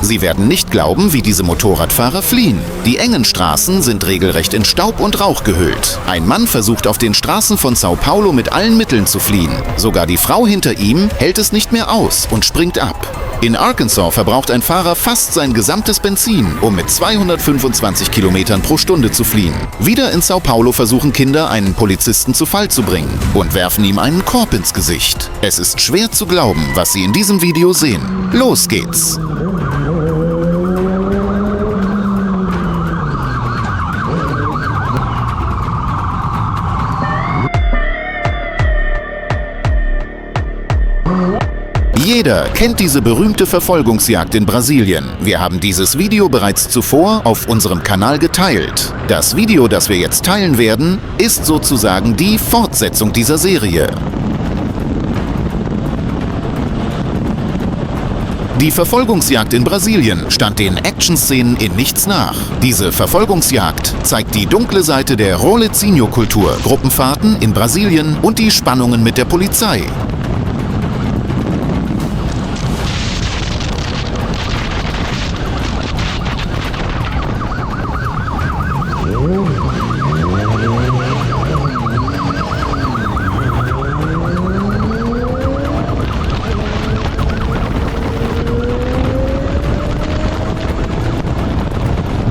Sie werden nicht glauben, wie diese Motorradfahrer fliehen. Die engen Straßen sind regelrecht in Staub und Rauch gehüllt. Ein Mann versucht auf den Straßen von Sao Paulo mit allen Mitteln zu fliehen. Sogar die Frau hinter ihm hält es nicht mehr aus und springt ab. In Arkansas verbraucht ein Fahrer fast sein gesamtes Benzin, um mit 225 Kilometern pro Stunde zu fliehen. Wieder in Sao Paulo versuchen Kinder, einen Polizisten zu Fall zu bringen und werfen ihm einen Korb ins Gesicht. Es ist schwer zu glauben, was Sie in diesem Video sehen. Los geht's! Jeder kennt diese berühmte Verfolgungsjagd in Brasilien. Wir haben dieses Video bereits zuvor auf unserem Kanal geteilt. Das Video, das wir jetzt teilen werden, ist sozusagen die Fortsetzung dieser Serie. Die Verfolgungsjagd in Brasilien stand den Action-Szenen in nichts nach. Diese Verfolgungsjagd zeigt die dunkle Seite der Rolezinho-Kultur, Gruppenfahrten in Brasilien und die Spannungen mit der Polizei.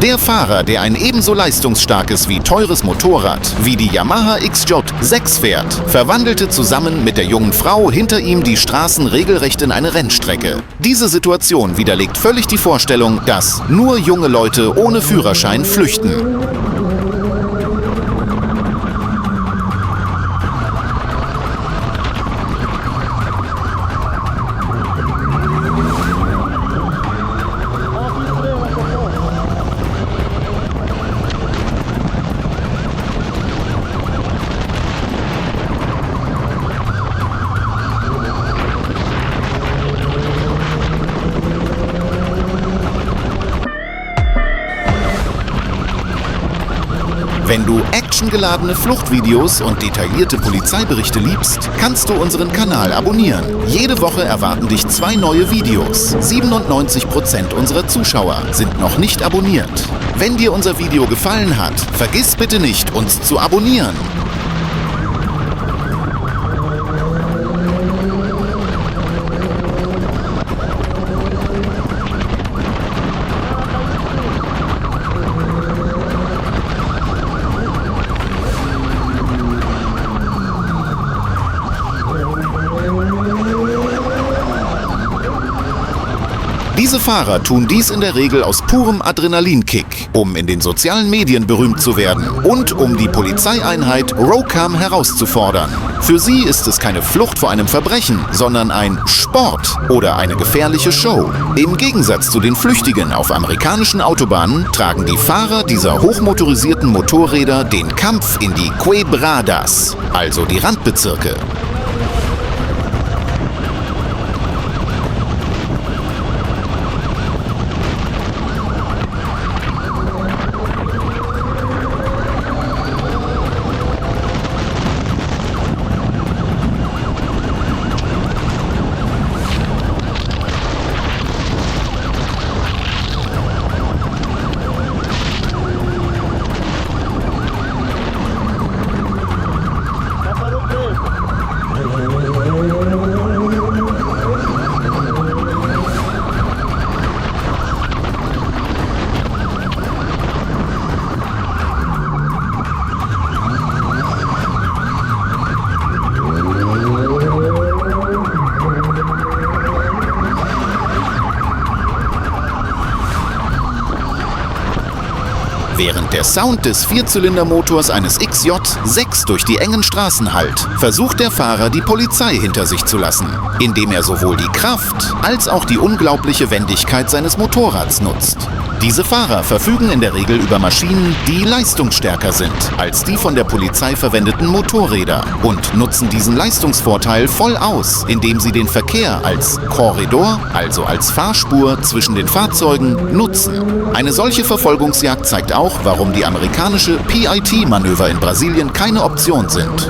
Der Fahrer, der ein ebenso leistungsstarkes wie teures Motorrad wie die Yamaha XJ6 fährt, verwandelte zusammen mit der jungen Frau hinter ihm die Straßen regelrecht in eine Rennstrecke. Diese Situation widerlegt völlig die Vorstellung, dass nur junge Leute ohne Führerschein flüchten. Wenn du actiongeladene Fluchtvideos und detaillierte Polizeiberichte liebst, kannst du unseren Kanal abonnieren. Jede Woche erwarten dich 2 neue Videos. 97% unserer Zuschauer sind noch nicht abonniert. Wenn dir unser Video gefallen hat, vergiss bitte nicht, uns zu abonnieren. Diese Fahrer tun dies in der Regel aus purem Adrenalinkick, um in den sozialen Medien berühmt zu werden und um die Polizeieinheit Rocam herauszufordern. Für sie ist es keine Flucht vor einem Verbrechen, sondern ein Sport oder eine gefährliche Show. Im Gegensatz zu den Flüchtigen auf amerikanischen Autobahnen tragen die Fahrer dieser hochmotorisierten Motorräder den Kampf in die Quebradas, also die Randbezirke. Während der Sound des Vierzylindermotors eines XJ6 durch die engen Straßen hallt, versucht der Fahrer, die Polizei hinter sich zu lassen, indem er sowohl die Kraft als auch die unglaubliche Wendigkeit seines Motorrads nutzt. Diese Fahrer verfügen in der Regel über Maschinen, die leistungsstärker sind als die von der Polizei verwendeten Motorräder und nutzen diesen Leistungsvorteil voll aus, indem sie den Verkehr als Korridor, also als Fahrspur zwischen den Fahrzeugen, nutzen. Eine solche Verfolgungsjagd zeigt auch, warum die amerikanische PIT-Manöver in Brasilien keine Option sind.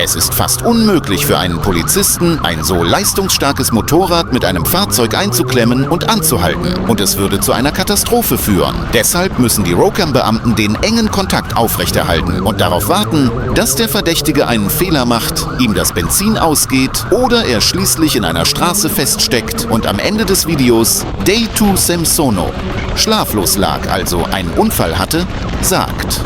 Es ist fast unmöglich für einen Polizisten, ein so leistungsstarkes Motorrad mit einem Fahrzeug einzuklemmen und anzuhalten. Und es würde zu einer Katastrophe führen. Deshalb müssen die Rocam-Beamten den engen Kontakt aufrechterhalten und darauf warten, dass der Verdächtige einen Fehler macht, ihm das Benzin ausgeht oder er schließlich in einer Straße feststeckt und am Ende des Videos Day 2 Semsono schlaflos lag, also einen Unfall hatte, sagt.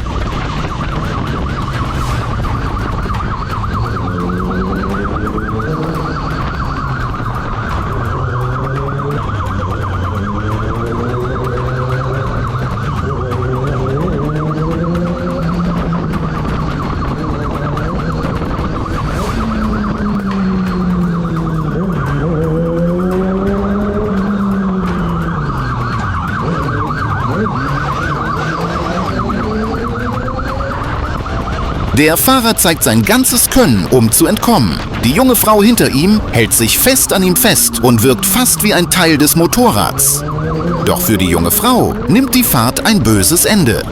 Der Fahrer zeigt sein ganzes Können, um zu entkommen. Die junge Frau hinter ihm hält sich fest an ihm fest und wirkt fast wie ein Teil des Motorrads. Doch für die junge Frau nimmt die Fahrt ein böses Ende.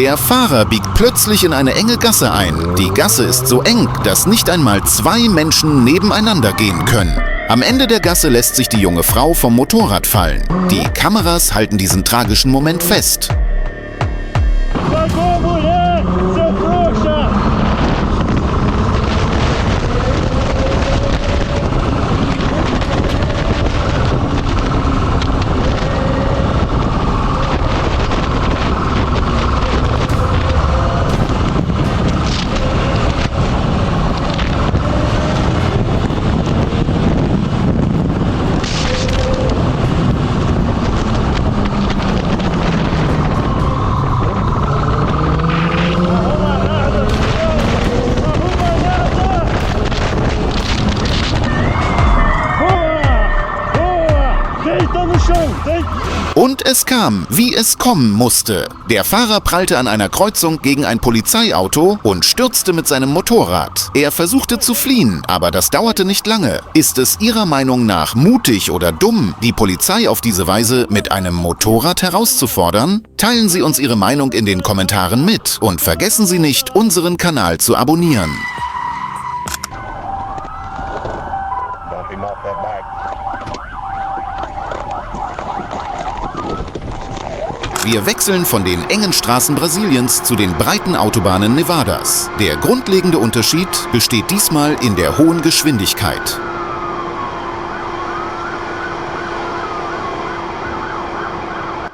Der Fahrer biegt plötzlich in eine enge Gasse ein. Die Gasse ist so eng, dass nicht einmal zwei Menschen nebeneinander gehen können. Am Ende der Gasse lässt sich die junge Frau vom Motorrad fallen. Die Kameras halten diesen tragischen Moment fest. Und es kam, wie es kommen musste. Der Fahrer prallte an einer Kreuzung gegen ein Polizeiauto und stürzte mit seinem Motorrad. Er versuchte zu fliehen, aber das dauerte nicht lange. Ist es Ihrer Meinung nach mutig oder dumm, die Polizei auf diese Weise mit einem Motorrad herauszufordern? Teilen Sie uns Ihre Meinung in den Kommentaren mit und vergessen Sie nicht, unseren Kanal zu abonnieren. Wir wechseln von den engen Straßen Brasiliens zu den breiten Autobahnen Nevadas. Der grundlegende Unterschied besteht diesmal in der hohen Geschwindigkeit.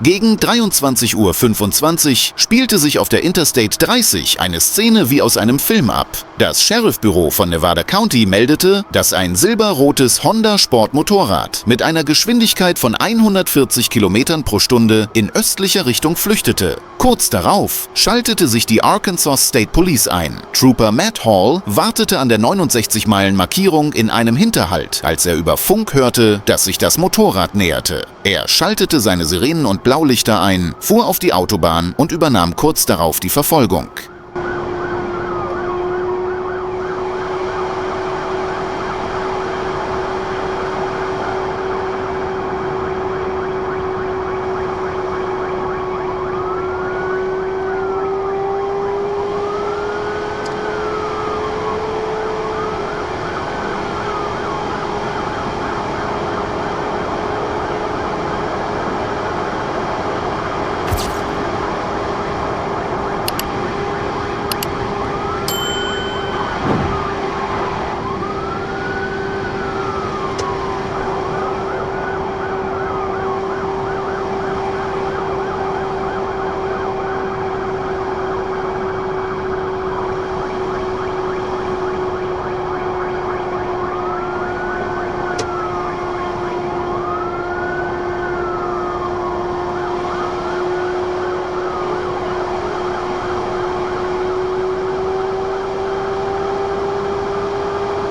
Gegen 23:25 Uhr spielte sich auf der Interstate 30 eine Szene wie aus einem Film ab. Das Sheriffbüro von Nevada County meldete, dass ein silberrotes Honda Sportmotorrad mit einer Geschwindigkeit von 140 Kilometern pro Stunde in östlicher Richtung flüchtete. Kurz darauf schaltete sich die Arkansas State Police ein. Trooper Matt Hall wartete an der 69-Meilen-Markierung in einem Hinterhalt, als er über Funk hörte, dass sich das Motorrad näherte. Er schaltete seine Sirenen und Blaulichter ein, fuhr auf die Autobahn und übernahm kurz darauf die Verfolgung.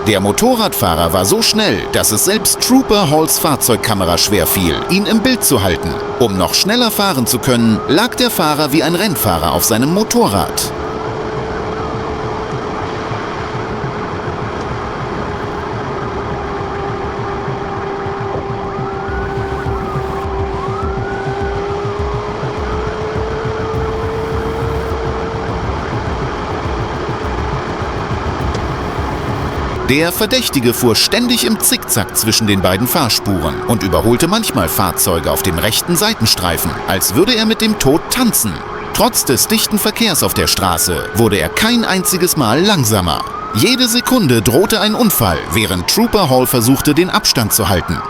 Der Motorradfahrer war so schnell, dass es selbst Trooper Halls Fahrzeugkamera schwer fiel, ihn im Bild zu halten. Um noch schneller fahren zu können, lag der Fahrer wie ein Rennfahrer auf seinem Motorrad. Der Verdächtige fuhr ständig im Zickzack zwischen den beiden Fahrspuren und überholte manchmal Fahrzeuge auf dem rechten Seitenstreifen, als würde er mit dem Tod tanzen. Trotz des dichten Verkehrs auf der Straße wurde er kein einziges Mal langsamer. Jede Sekunde drohte ein Unfall, während Trooper Hall versuchte, den Abstand zu halten.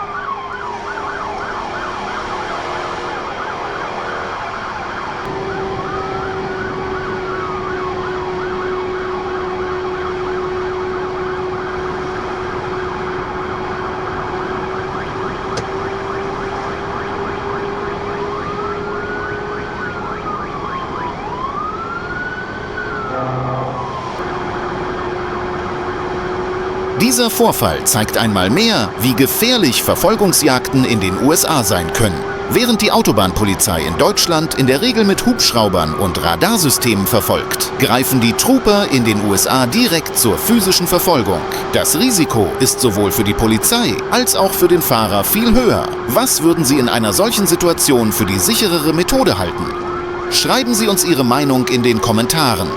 Dieser Vorfall zeigt einmal mehr, wie gefährlich Verfolgungsjagden in den USA sein können. Während die Autobahnpolizei in Deutschland in der Regel mit Hubschraubern und Radarsystemen verfolgt, greifen die Trooper in den USA direkt zur physischen Verfolgung. Das Risiko ist sowohl für die Polizei als auch für den Fahrer viel höher. Was würden Sie in einer solchen Situation für die sicherere Methode halten? Schreiben Sie uns Ihre Meinung in den Kommentaren.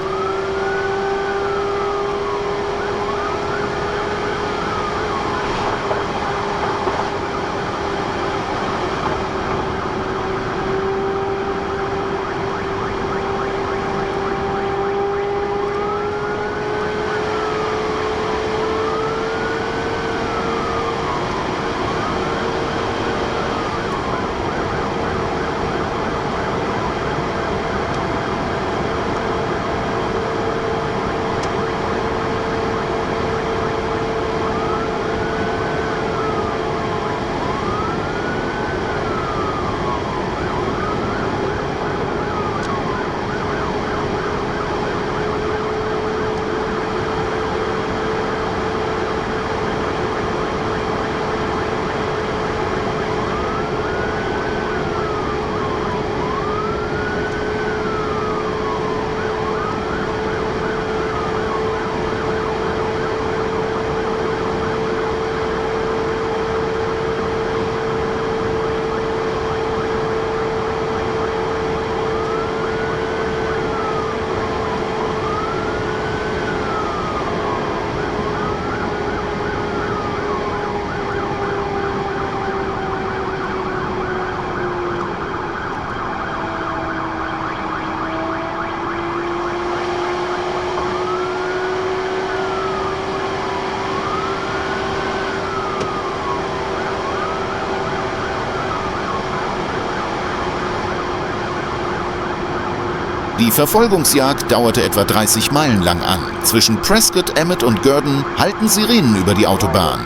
Die Verfolgungsjagd dauerte etwa 30 Meilen lang an. Zwischen Prescott, Emmett und Gurdon halten Sirenen über die Autobahn.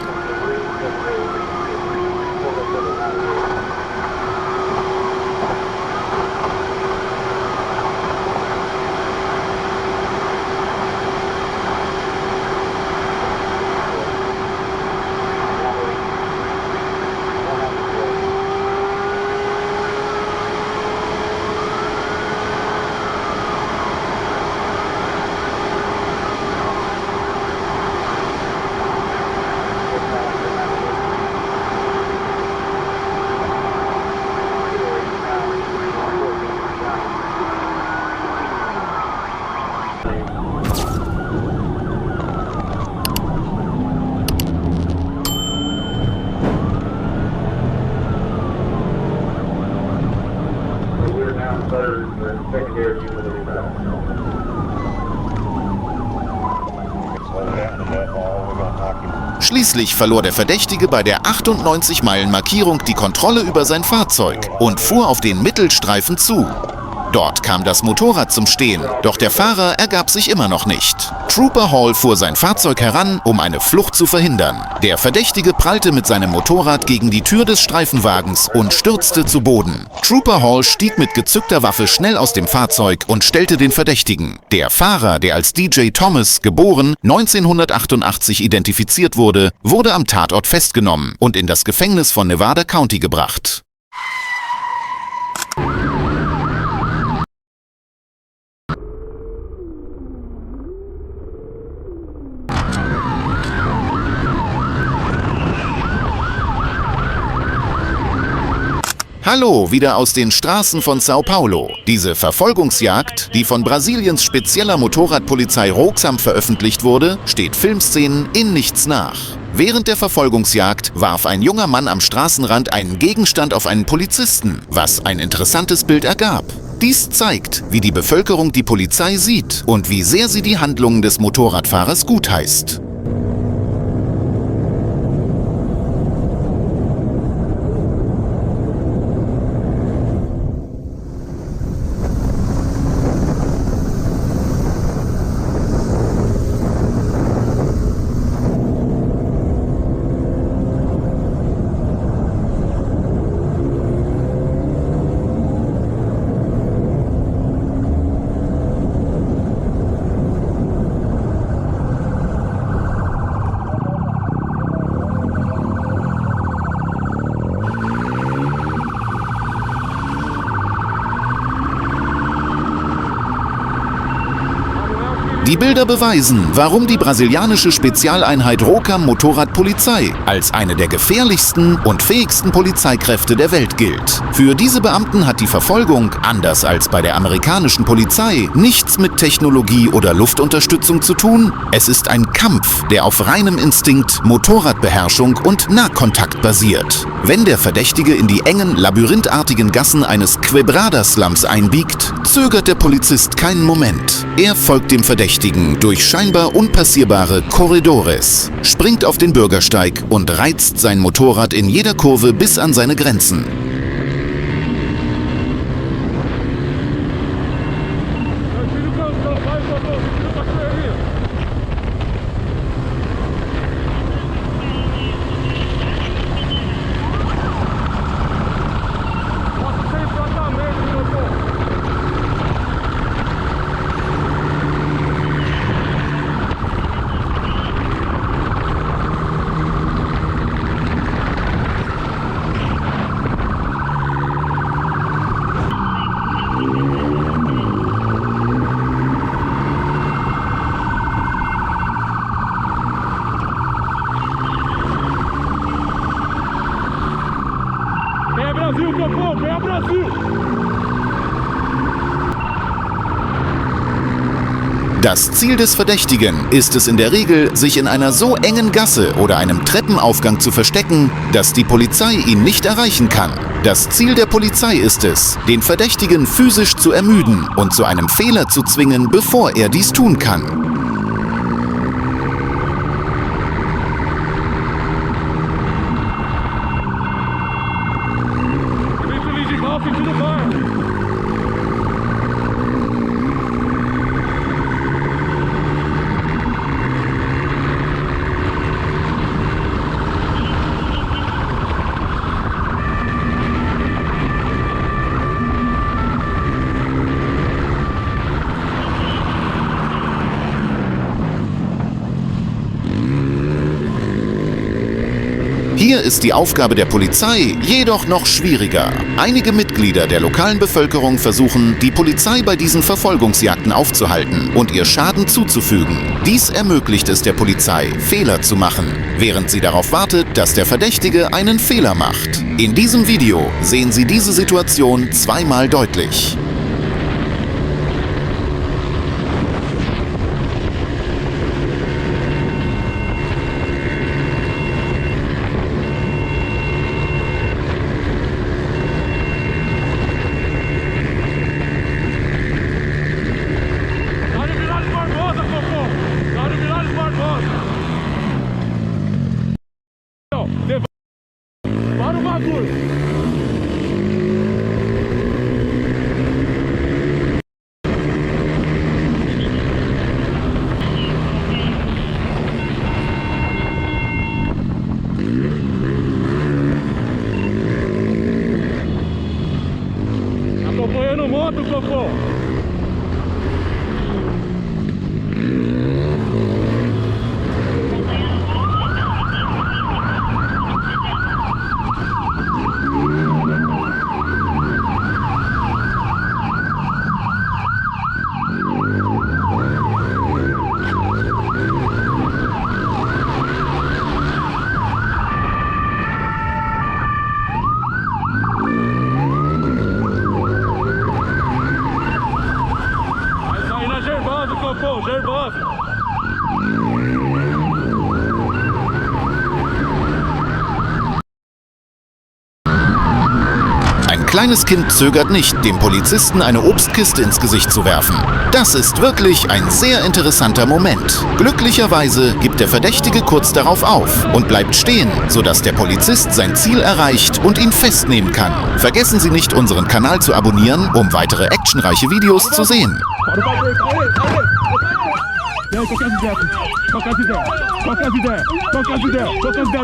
Schließlich verlor der Verdächtige bei der 98-Meilen-Markierung die Kontrolle über sein Fahrzeug und fuhr auf den Mittelstreifen zu. Dort kam das Motorrad zum Stehen, doch der Fahrer ergab sich immer noch nicht. Trooper Hall fuhr sein Fahrzeug heran, um eine Flucht zu verhindern. Der Verdächtige prallte mit seinem Motorrad gegen die Tür des Streifenwagens und stürzte zu Boden. Trooper Hall stieg mit gezückter Waffe schnell aus dem Fahrzeug und stellte den Verdächtigen. Der Fahrer, der als DJ Thomas, geboren 1988 identifiziert wurde, wurde am Tatort festgenommen und in das Gefängnis von Nevada County gebracht. Hallo, wieder aus den Straßen von Sao Paulo. Diese Verfolgungsjagd, die von Brasiliens spezieller Motorradpolizei Roxam veröffentlicht wurde, steht Filmszenen in nichts nach. Während der Verfolgungsjagd warf ein junger Mann am Straßenrand einen Gegenstand auf einen Polizisten, was ein interessantes Bild ergab. Dies zeigt, wie die Bevölkerung die Polizei sieht und wie sehr sie die Handlungen des Motorradfahrers gutheißt. Die Bilder beweisen, warum die brasilianische Spezialeinheit Roxam Motorradpolizei als eine der gefährlichsten und fähigsten Polizeikräfte der Welt gilt. Für diese Beamten hat die Verfolgung, anders als bei der amerikanischen Polizei, nichts mit Technologie oder Luftunterstützung zu tun. Es ist ein Kampf, der auf reinem Instinkt, Motorradbeherrschung und Nahkontakt basiert. Wenn der Verdächtige in die engen, labyrinthartigen Gassen eines Quebrada-Slums einbiegt, zögert der Polizist keinen Moment. Er folgt dem Verdächtigen durch scheinbar unpassierbare Korridores, springt auf den Bürgersteig und reizt sein Motorrad in jeder Kurve bis an seine Grenzen. Das Ziel des Verdächtigen ist es in der Regel, sich in einer so engen Gasse oder einem Treppenaufgang zu verstecken, dass die Polizei ihn nicht erreichen kann. Das Ziel der Polizei ist es, den Verdächtigen physisch zu ermüden und zu einem Fehler zu zwingen, bevor er dies tun kann. Hier ist die Aufgabe der Polizei jedoch noch schwieriger. Einige Mitglieder der lokalen Bevölkerung versuchen, die Polizei bei diesen Verfolgungsjagden aufzuhalten und ihr Schaden zuzufügen. Dies ermöglicht es der Polizei, Fehler zu machen, während sie darauf wartet, dass der Verdächtige einen Fehler macht. In diesem Video sehen Sie diese Situation zweimal deutlich. Para o bagulho! do cocô. Gervásio! Ein kleines Kind zögert nicht, dem Polizisten eine Obstkiste ins Gesicht zu werfen. Das ist wirklich ein sehr interessanter Moment. Glücklicherweise gibt der Verdächtige kurz darauf auf und bleibt stehen, sodass der Polizist sein Ziel erreicht und ihn festnehmen kann. Vergessen Sie nicht, unseren Kanal zu abonnieren, um weitere actionreiche Videos zu sehen. Qual que é as ideias?